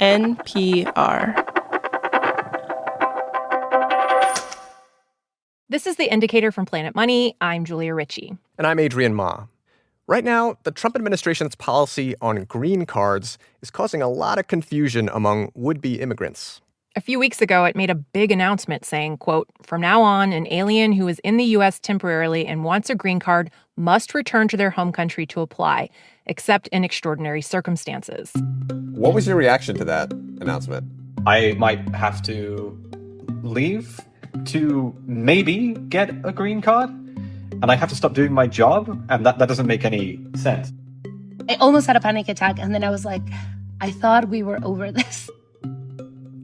NPR. This is The Indicator from Planet Money. I'm Julia Ritchie. And I'm Adrian Ma. Right now, the Trump administration's policy on green cards is causing a lot of confusion among would-be immigrants. A few weeks ago, it made a big announcement saying, quote, "From now on, an alien who is in the U.S. temporarily and wants a green card must return to their home country to apply, except in extraordinary circumstances." What was your reaction to that announcement? I might have to leave to maybe get a green card, and I have to stop doing my job, and that doesn't make any sense. I almost had a panic attack, and then I was like, I thought we were over this.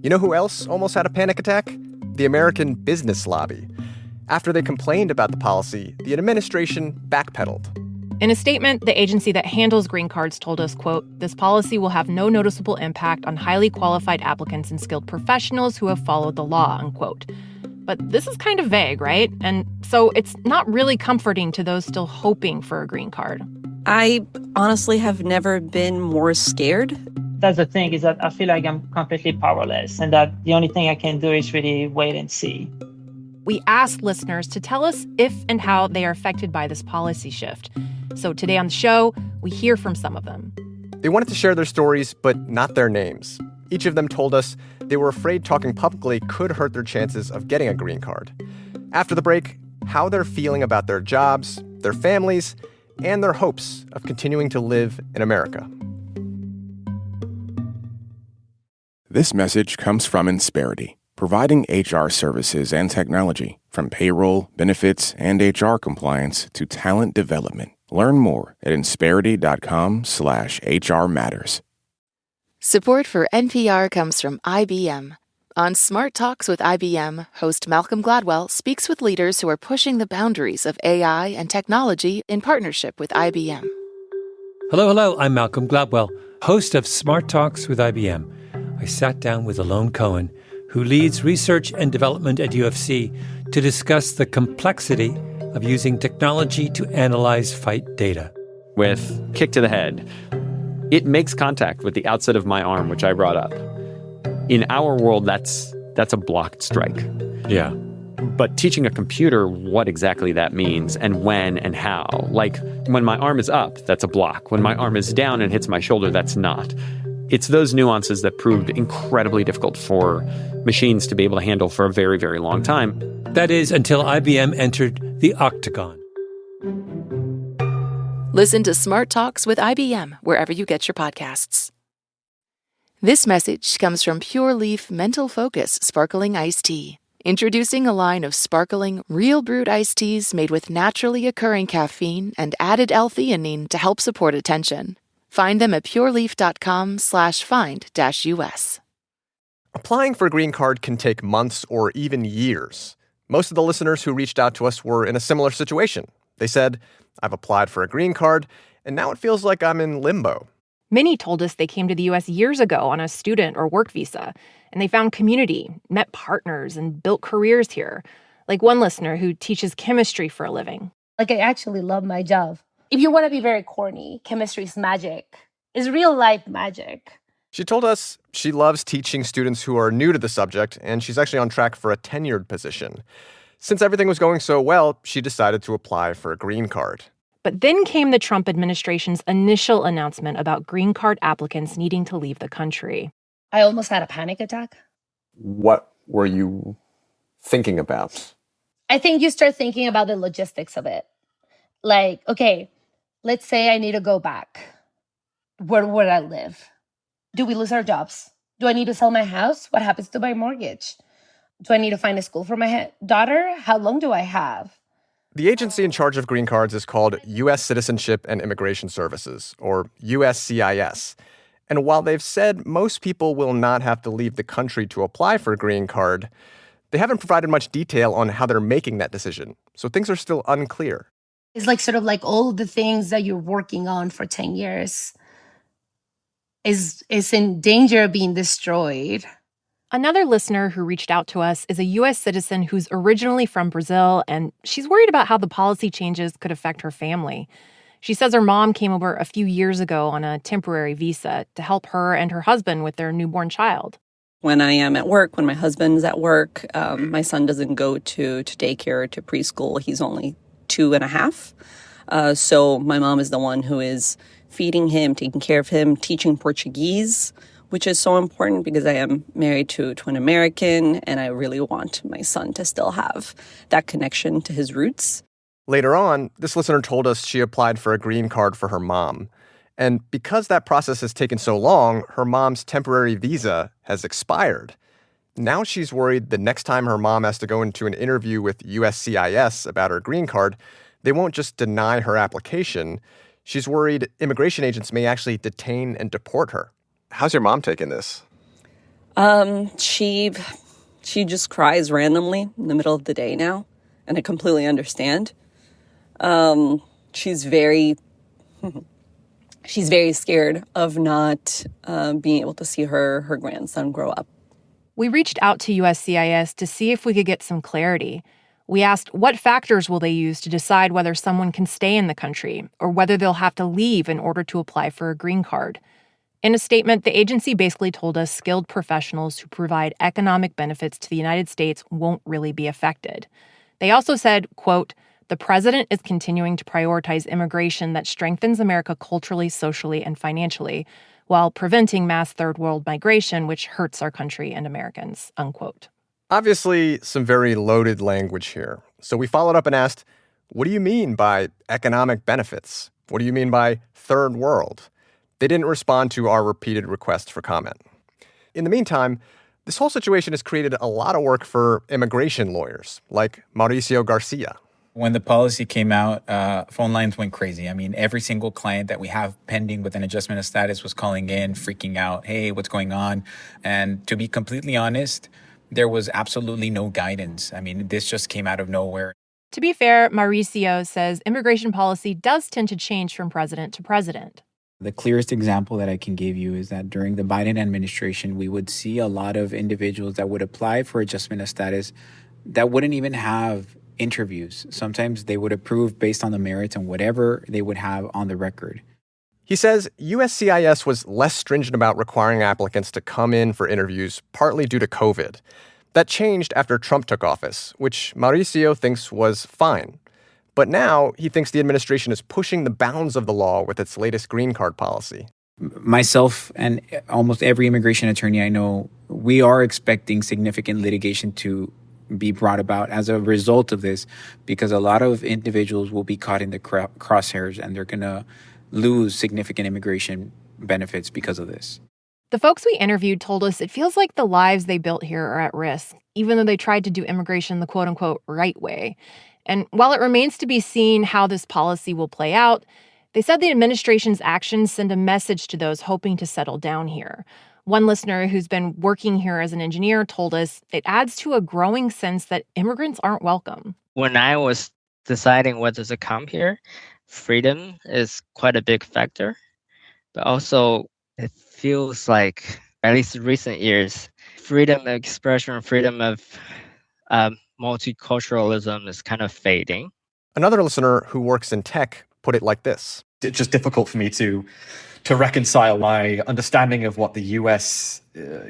You know who else almost had a panic attack? The American business lobby. After they complained about the policy, the administration backpedaled. In a statement, the agency that handles green cards told us, quote, "This policy will have no noticeable impact on highly qualified applicants and skilled professionals who have followed the law," unquote. But this is kind of vague, right? And so it's not really comforting to those still hoping for a green card. I honestly have never been more scared. That's the thing, is that I feel like I'm completely powerless and that the only thing I can do is really wait and see. We asked listeners to tell us if and how they are affected by this policy shift. So today on the show, we hear from some of them. They wanted to share their stories, but not their names. Each of them told us they were afraid talking publicly could hurt their chances of getting a green card. After the break, how they're feeling about their jobs, their families, and their hopes of continuing to live in America. This message comes from Insperity, providing HR services and technology, from payroll, benefits, and HR compliance to talent development. Learn more at insperity.com/HR Matters. Support for NPR comes from IBM. On Smart Talks with IBM, host Malcolm Gladwell speaks with leaders who are pushing the boundaries of AI and technology in partnership with IBM. Hello, I'm Malcolm Gladwell, host of Smart Talks with IBM. I sat down with Alon Cohen, who leads research and development at UFC, to discuss the complexity of using technology to analyze fight data. With kick to the head, it makes contact with the outside of my arm, which I brought up. In our world, that's a blocked strike. Yeah. But teaching a computer what exactly that means and when and how. Like, when my arm is up, that's a block. When my arm is down and hits my shoulder, that's not. It's those nuances that proved incredibly difficult for machines to be able to handle for a very, very long time. That is, until IBM entered the octagon. Listen to Smart Talks with IBM wherever you get your podcasts. This message comes from Pure Leaf Mental Focus Sparkling Iced Tea. Introducing a line of sparkling, real brewed iced teas made with naturally occurring caffeine and added L-theanine to help support attention. Find them at pureleaf.com/find-US. Applying for a green card can take months or even years. Most of the listeners who reached out to us were in a similar situation. They said, "I've applied for a green card, and now it feels like I'm in limbo." Many told us they came to the U.S. years ago on a student or work visa, and they found community, met partners, and built careers here. Like one listener who teaches chemistry for a living. Like, I actually love my job. If you want to be very corny, chemistry is magic. It's real life magic. She told us she loves teaching students who are new to the subject, and she's actually on track for a tenured position. Since everything was going so well, she decided to apply for a green card. But then came the Trump administration's initial announcement about green card applicants needing to leave the country. I almost had a panic attack. What were you thinking about? I think you start thinking about the logistics of it. Like, okay, let's say I need to go back. Where would I live? Do we lose our jobs? Do I need to sell my house? What happens to my mortgage? Do I need to find a school for my daughter? How long do I have? The agency in charge of green cards is called U.S. Citizenship and Immigration Services, or USCIS. And while they've said most people will not have to leave the country to apply for a green card, they haven't provided much detail on how they're making that decision. So things are still unclear. It's like sort of like all the things that you're working on for 10 years is in danger of being destroyed. Another listener who reached out to us is a U.S. citizen who's originally from Brazil, and she's worried about how the policy changes could affect her family. She says her mom came over a few years ago on a temporary visa to help her and her husband with their newborn child. When I am at work, when my husband's at work, my son doesn't go to daycare or to preschool. He's only 2.5. So my mom is the one who is feeding him, taking care of him, teaching Portuguese, which is so important because I am married to an American and I really want my son to still have that connection to his roots. Later on, this listener told us she applied for a green card for her mom. And because that process has taken so long, her mom's temporary visa has expired. Now she's worried the next time her mom has to go into an interview with USCIS about her green card, they won't just deny her application. She's worried immigration agents may actually detain and deport her. How's your mom taking this? She just cries randomly in the middle of the day now, and I completely understand. She's very scared of not being able to see her grandson grow up. We reached out to USCIS to see if we could get some clarity. We asked what factors will they use to decide whether someone can stay in the country or whether they'll have to leave in order to apply for a green card. In a statement, the agency basically told us skilled professionals who provide economic benefits to the United States won't really be affected. They also said, quote, "The president is continuing to prioritize immigration that strengthens America culturally, socially, and financially, while preventing mass third world migration, which hurts our country and Americans," unquote. Obviously, some very loaded language here. So we followed up and asked, what do you mean by economic benefits? What do you mean by third world? They didn't respond to our repeated requests for comment. In the meantime, this whole situation has created a lot of work for immigration lawyers, like Mauricio Garcia. When the policy came out, phone lines went crazy. I mean, every single client that we have pending with an adjustment of status was calling in, freaking out, hey, what's going on? And to be completely honest, there was absolutely no guidance. I mean, this just came out of nowhere. To be fair, Mauricio says immigration policy does tend to change from president to president. The clearest example that I can give you is that during the Biden administration, we would see a lot of individuals that would apply for adjustment of status that wouldn't even have interviews. Sometimes they would approve based on the merits and whatever they would have on the record. He says USCIS was less stringent about requiring applicants to come in for interviews, partly due to COVID. That changed after Trump took office, which Mauricio thinks was fine. But now he thinks the administration is pushing the bounds of the law with its latest green card policy. Myself and almost every immigration attorney I know, we are expecting significant litigation to be brought about as a result of this, because a lot of individuals will be caught in the crosshairs and they're going to lose significant immigration benefits because of this. The folks we interviewed told us it feels like the lives they built here are at risk, even though they tried to do immigration the quote-unquote right way. And while it remains to be seen how this policy will play out, they said the administration's actions send a message to those hoping to settle down here. One listener who's been working here as an engineer told us it adds to a growing sense that immigrants aren't welcome. When I was deciding whether to come here, freedom is quite a big factor, but also it feels like, at least in recent years, freedom of expression, freedom of multiculturalism is kind of fading. Another listener who works in tech put it like this. It's just difficult for me to reconcile my understanding of what the US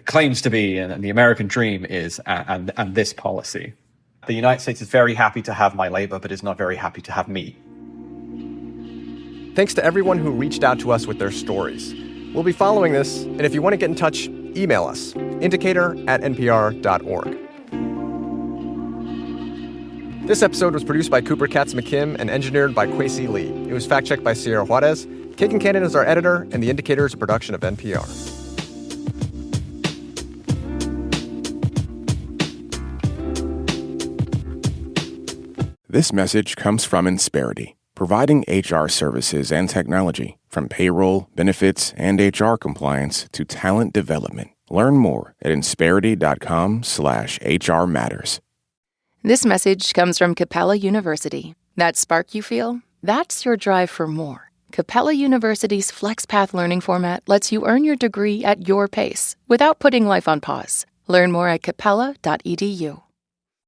claims to be and the American dream is and this policy. The United States is very happy to have my labor, but is not very happy to have me. Thanks to everyone who reached out to us with their stories. We'll be following this, and if you want to get in touch, email us, indicator@npr.org. This episode was produced by Cooper Katz-McKim and engineered by Kwesi Lee. It was fact-checked by Sierra Juarez. Kagan Cannon is our editor, and The Indicator is a production of NPR. This message comes from Insperity, providing HR services and technology, from payroll, benefits, and HR compliance to talent development. Learn more at insperity.com/HR matters. This message comes from Capella University. That spark you feel? That's your drive for more. Capella University's FlexPath learning format lets you earn your degree at your pace without putting life on pause. Learn more at capella.edu.